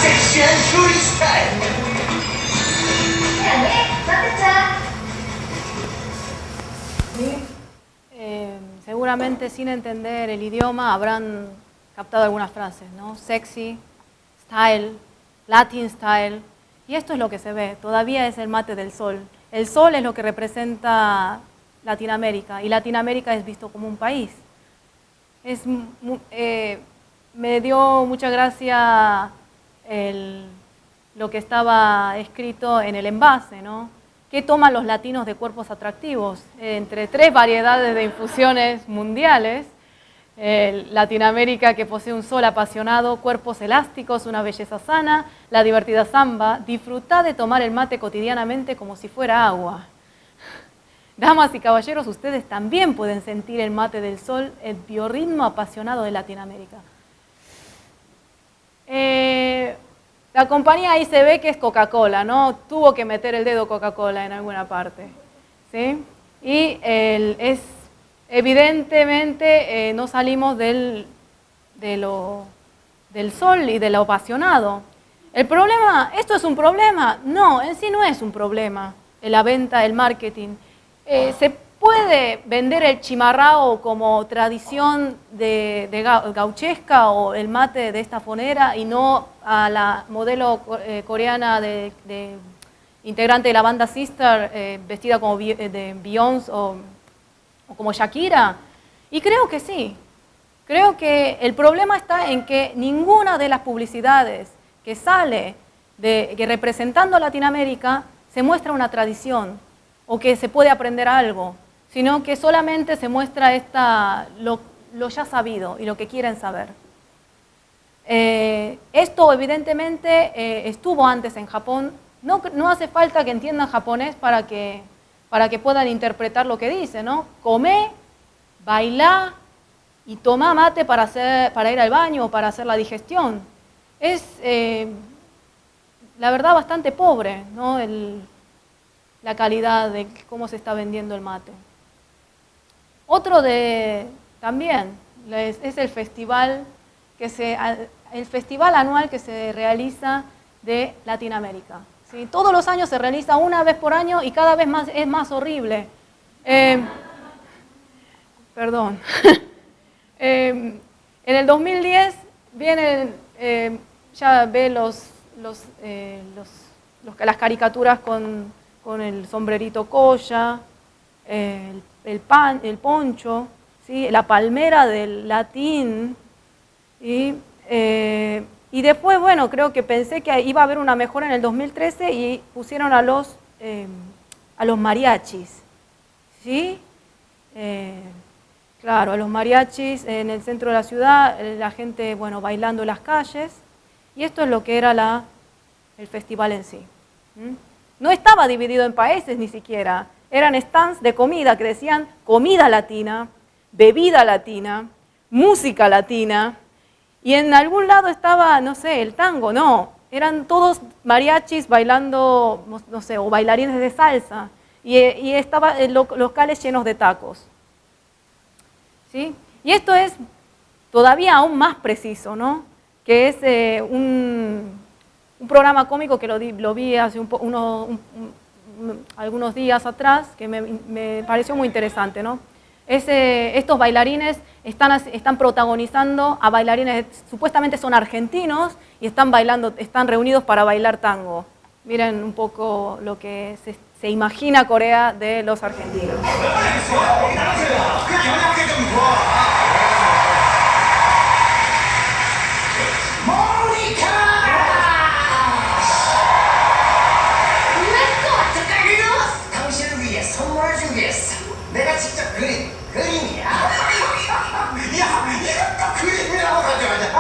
섹시한 프리스타일.
Seguramente sin entender el idioma habrán captado algunas frases, ¿no? Sexy, style, Latin style. Y esto es lo que se ve, todavía es el mate del sol. El sol es lo que representa Latinoamérica y Latinoamérica es visto como un país. me dio mucha gracia lo que estaba escrito en el envase, ¿no? ¿Qué toman los latinos de cuerpos atractivos? Entre 3 variedades de infusiones mundiales. Latinoamérica, que posee un sol apasionado, cuerpos elásticos, una belleza sana, la divertida samba. Disfrutá de tomar el mate cotidianamente como si fuera agua. Damas y caballeros, ustedes también pueden sentir el mate del sol, el biorritmo apasionado de Latinoamérica. La compañía ahí se ve que es Coca-Cola, ¿no? Tuvo que meter el dedo Coca-Cola en alguna parte, ¿sí? Y evidentemente no salimos del sol y de lo apasionado. ¿El problema? ¿Esto es un problema? No, en sí no es un problema. La venta, el marketing. ¿Se puede vender el chimarrao como tradición de gauchesca o el mate de esta fonera y no a la modelo coreana de integrante de la banda Sister vestida como de Beyoncé o como Shakira? Y creo que sí. Creo que el problema está en que ninguna de las publicidades que sale que representando a Latinoamérica se muestra una tradición o que se puede aprender algo, sino que solamente se muestra lo ya sabido y lo que quieren saber. Esto evidentemente estuvo antes en Japón. No hace falta que entiendan japonés para que puedan interpretar lo que dice, ¿no? Comé, bailá y tomá mate para ir al baño o para hacer la digestión. Es, la verdad, bastante pobre, ¿no? La calidad de cómo se está vendiendo el mate. Otro también es el festival anual que se realiza de Latinoamérica. ¿Sí? Todos los años se realiza una vez por año y cada vez más es más horrible. Perdón. En el 2010 vienen, ya ve las caricaturas con el sombrerito colla, el poncho, ¿sí? La palmera del latín. Y después, bueno, creo que pensé que iba a haber una mejora en el 2013 y pusieron a los mariachis, ¿sí? Claro, a los mariachis en el centro de la ciudad, la gente, bueno, bailando en las calles. Y esto es lo que era el festival en sí. No estaba dividido en países ni siquiera. Eran stands de comida que decían comida latina, bebida latina, música latina. Y en algún lado estaba, no sé, el tango. No, eran todos mariachis bailando, no sé, o bailarines de salsa. Y estaban locales llenos de tacos. ¿Sí? Y esto es todavía aún más preciso, ¿no? Que es un programa cómico que lo vi hace algunos días atrás, que me pareció muy interesante, ¿no? Estos bailarines están protagonizando a bailarines, supuestamente son argentinos, y están reunidos para bailar tango. Miren un poco lo que se imagina Corea de los argentinos.
내가 직접 그린 그림이야. 야, 이것도 그림이라고 가져가자.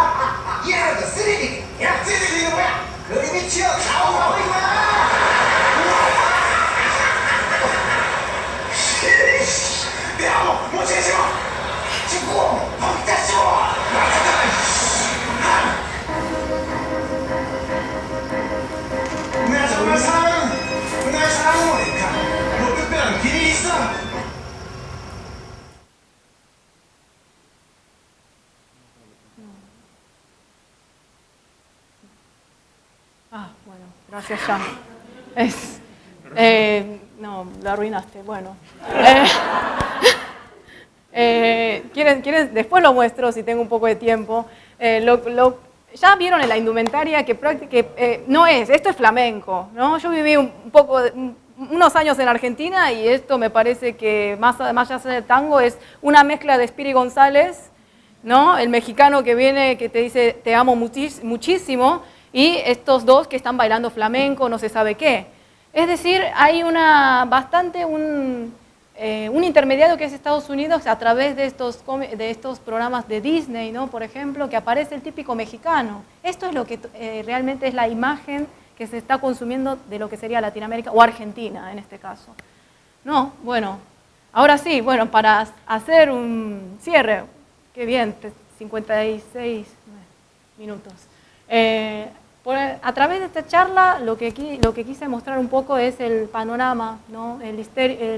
얘라도 3D. 야, 3D 이거 뭐야? 그림이 튀어 나오고 이거야. 내가 뭐 제시고 죽고 먹자시고 내가 정말 사랑하는 거니까 뭐 특별한 길이 있어?
Bueno, gracias, Jan. No, lo arruinaste. Bueno. ¿Quieren? Después lo muestro si tengo un poco de tiempo. Ya vieron en la indumentaria que no esto es flamenco, ¿no? Yo viví unos años en Argentina y esto me parece que más allá del tango es una mezcla de Spiri González ¿no? El mexicano que viene, que te dice te amo muchísimo, y estos dos que están bailando flamenco, no se sabe qué. Es decir, hay un intermediario que es Estados Unidos a través de estos programas de Disney, ¿no? Por ejemplo, que aparece el típico mexicano. Esto es lo que realmente es la imagen que se está consumiendo de lo que sería Latinoamérica o Argentina en este caso. No, bueno, ahora sí, bueno, para hacer un cierre, qué bien, 56 minutos. A través de esta charla lo que quise mostrar un poco es el panorama, ¿no?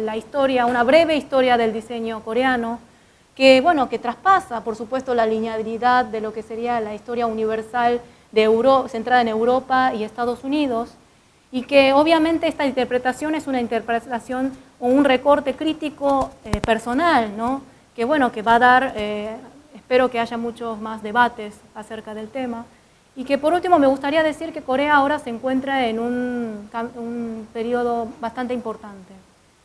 La historia, una breve historia del diseño coreano, que, bueno, que traspasa, por supuesto, la linealidad de lo que sería la historia universal centrada en Europa y Estados Unidos, y que obviamente esta interpretación es una interpretación o un recorte crítico personal, ¿no? Que, bueno, que va a dar, espero que haya muchos más debates acerca del tema. Y que por último me gustaría decir que Corea ahora se encuentra en un periodo bastante importante,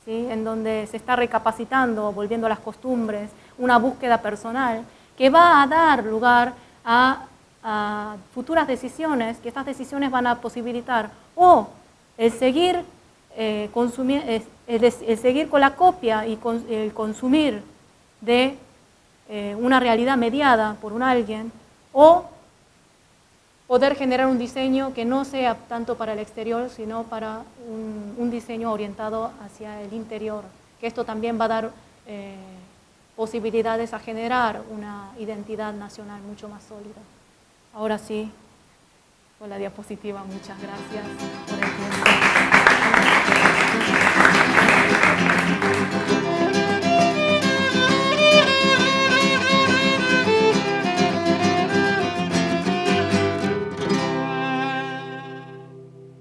¿sí? En donde se está recapacitando, volviendo a las costumbres, una búsqueda personal que va a dar lugar a futuras decisiones, que estas decisiones van a posibilitar o el seguir, el seguir con la copia y el consumir de una realidad mediada por un alguien, o poder generar un diseño que no sea tanto para el exterior, sino para un diseño orientado hacia el interior, que esto también va a dar posibilidades a generar una identidad nacional mucho más sólida. Ahora sí, con la diapositiva, muchas gracias por el tiempo.